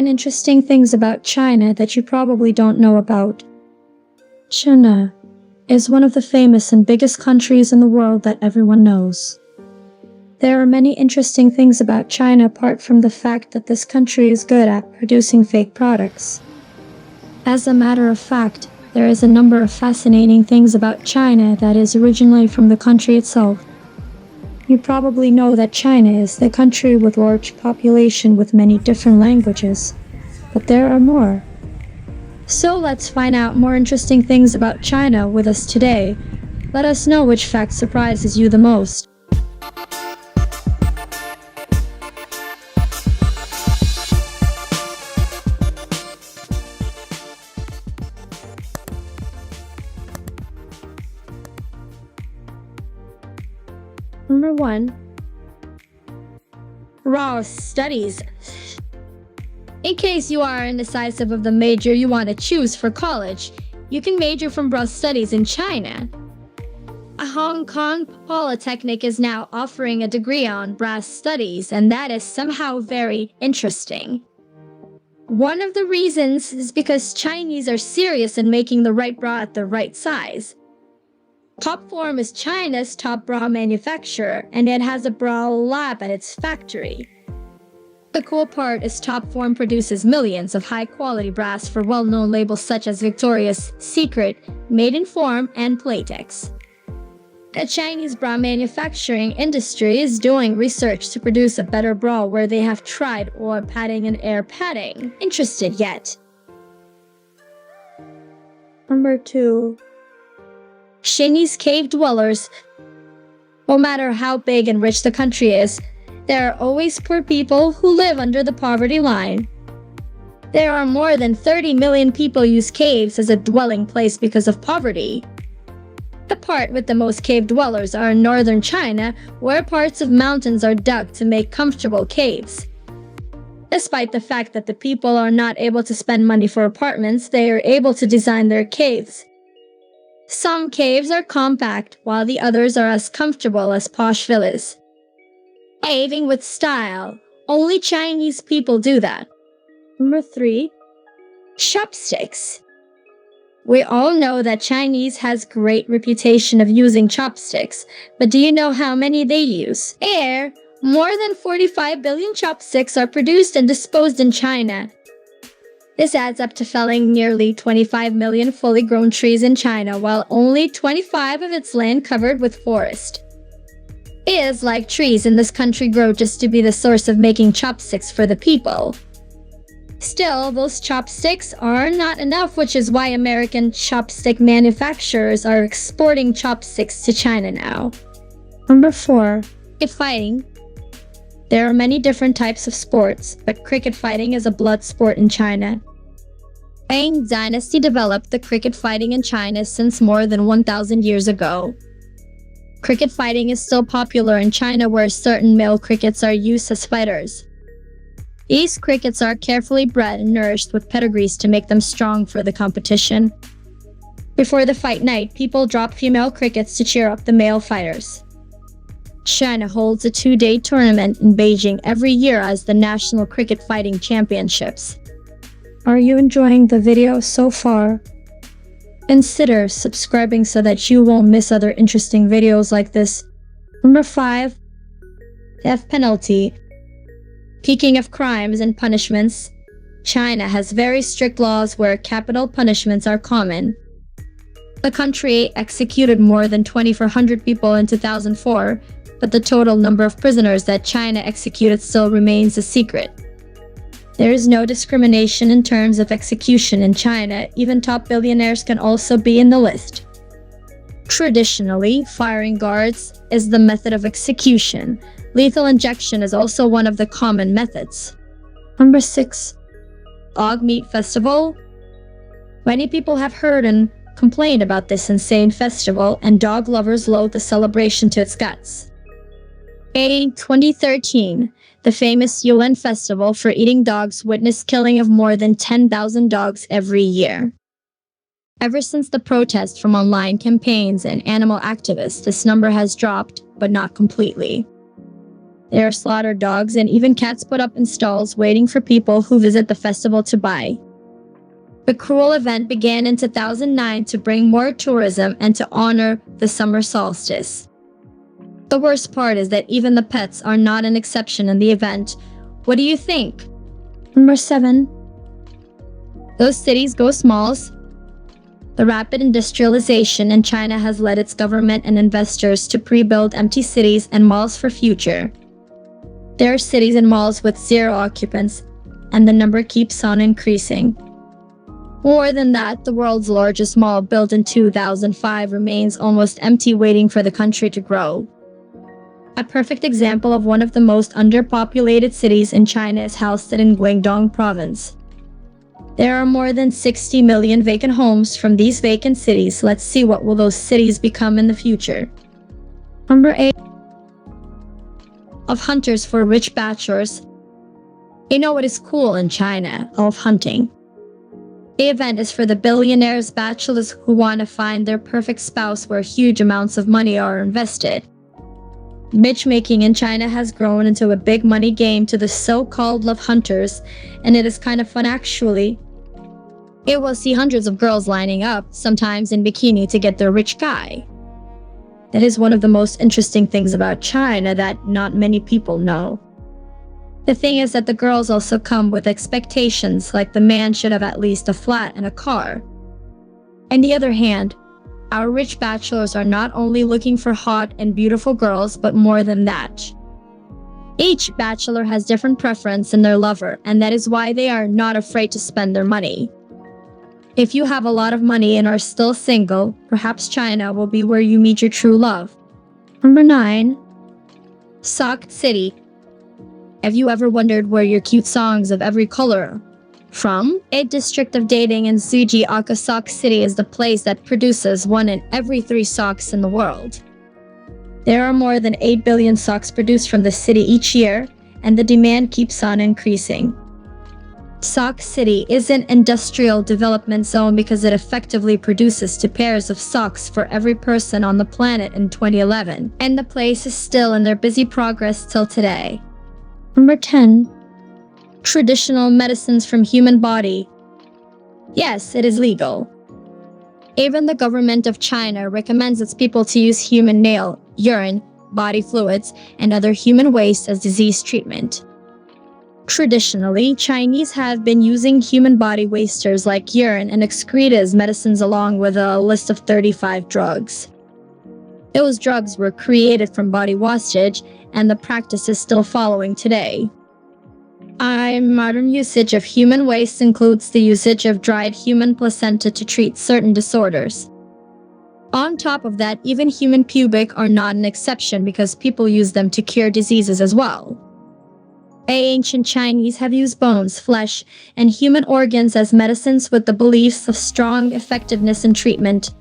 And interesting things about China that you probably don't know about. China is one of the famous and biggest countries in the world that everyone knows. There are many interesting things about China apart from the fact that this country is good at producing fake products. As a matter of fact, there is a number of fascinating things about China that is originally from the country itself. You probably know that China is the country with large population with many different languages, but there are more. So let's find out more interesting things about China with us today. Let us know which fact surprises you the most. Number 1. Raw studies. In case you are indecisive of the major you want to choose for college, you can major from raw studies in China. A Hong Kong Polytechnic is now offering a degree on brass studies, and that is somehow very interesting. One of the reasons is because Chinese are serious in making the right bra at the right size. Topform is China's top bra manufacturer, and it has a bra lab at its factory. The cool part is Topform produces millions of high-quality bras for well-known labels such as Victoria's Secret, Maidenform, and Playtex. The Chinese bra manufacturing industry is doing research to produce a better bra where they have tried oil padding and air padding. Interested yet? Number 2. Chinese cave dwellers. No matter how big and rich the country is, there are always poor people who live under the poverty line. There are more than 30 million people use caves as a dwelling place because of poverty. The part with the most cave dwellers are in northern China, where parts of mountains are dug to make comfortable caves. Despite the fact that the people are not able to spend money for apartments, they are able to design their caves. Some caves are compact, while the others are as comfortable as posh villas. Caving with style. Only Chinese people do that. Number 3. Chopsticks. We all know that Chinese has great reputation of using chopsticks, but do you know how many they use? More than 45 billion chopsticks are produced and disposed in China. This adds up to felling nearly 25 million fully grown trees in China, while only 25 of its land covered with forest. It is like trees in this country grow just to be the source of making chopsticks for the people. Still, those chopsticks are not enough, which is why American chopstick manufacturers are exporting chopsticks to China now. Number 4. Cricket fighting. There are many different types of sports, but cricket fighting is a blood sport in China. Tang Dynasty developed the cricket fighting in China since more than 1,000 years ago. Cricket fighting is still popular in China, where certain male crickets are used as fighters. These crickets are carefully bred and nourished with pedigrees to make them strong for the competition. Before the fight night, people drop female crickets to cheer up the male fighters. China holds a 2-day tournament in Beijing every year as the National Cricket Fighting Championships. Are you enjoying the video so far? Consider subscribing so that you won't miss other interesting videos like this. Number 5. Death penalty. Speaking of crimes and punishments, China has very strict laws where capital punishments are common. The country executed more than 2,400 people in 2004, but the total number of prisoners that China executed still remains a secret. There is no discrimination in terms of execution in China. Even top billionaires can also be in the list. Traditionally, firing guards is the method of execution. Lethal injection is also one of the common methods. Number 6. Dog Meat Festival. Many people have heard and complained about this insane festival, and dog lovers loathe the celebration to its guts. In 2013, the famous Yulin Festival for eating dogs witnessed killing of more than 10,000 dogs every year. Ever since the protest from online campaigns and animal activists, this number has dropped, but not completely. There are slaughtered dogs and even cats put up in stalls waiting for people who visit the festival to buy. The cruel event began in 2009 to bring more tourism and to honor the summer solstice. The worst part is that even the pets are not an exception in the event. What do you think? Number 7. Those cities go smalls. The rapid industrialization in China has led its government and investors to pre-build empty cities and malls for future. There are cities and malls with 0 occupants, and the number keeps on increasing. More than that, the world's largest mall, built in 2005, remains almost empty, waiting for the country to grow. A perfect example of one of the most underpopulated cities in China is housed in Guangdong province. There are more than 60 million vacant homes from these vacant cities. Let's see what will those cities become in the future. Number 8. Of hunters for rich bachelors. You know what is cool in China? Of hunting. The event is for the billionaires bachelors who want to find their perfect spouse, where huge amounts of money are invested. Matchmaking in China has grown into a big money game to the so-called love hunters, and it is kind of fun actually. You will see hundreds of girls lining up, sometimes in bikini, to get their rich guy. That is one of the most interesting things about China that not many people know. The thing is that the girls also come with expectations, like the man should have at least a flat and a car. On the other hand, our rich bachelors are not only looking for hot and beautiful girls, but more than that. Each bachelor has different preference in their lover, and that is why they are not afraid to spend their money. If you have a lot of money and are still single, perhaps China will be where you meet your true love. Number 9. Sock City. Have you ever wondered where your cute songs of every color from? A district of dating in Zujiaka, Sock City is the place that produces 1 in every 3 socks in the world. There are more than 8 billion socks produced from the city each year, and the demand keeps on increasing. Sock City is an industrial development zone because it effectively produces 2 pairs of socks for every person on the planet in 2011, and the place is still in their busy progress till today. Number 10. Traditional medicines from human body. Yes, it is legal. Even the government of China recommends its people to use human nail, urine, body fluids, and other human waste as disease treatment. Traditionally, Chinese have been using human body wasters like urine and excreta as medicines, along with a list of 35 drugs. Those drugs were created from body wastage, and the practice is still following today. Modern usage of human waste includes the usage of dried human placenta to treat certain disorders. On top of that, even human pubic are not an exception, because people use them to cure diseases as well. Ancient Chinese have used bones, flesh, and human organs as medicines with the beliefs of strong effectiveness in treatment.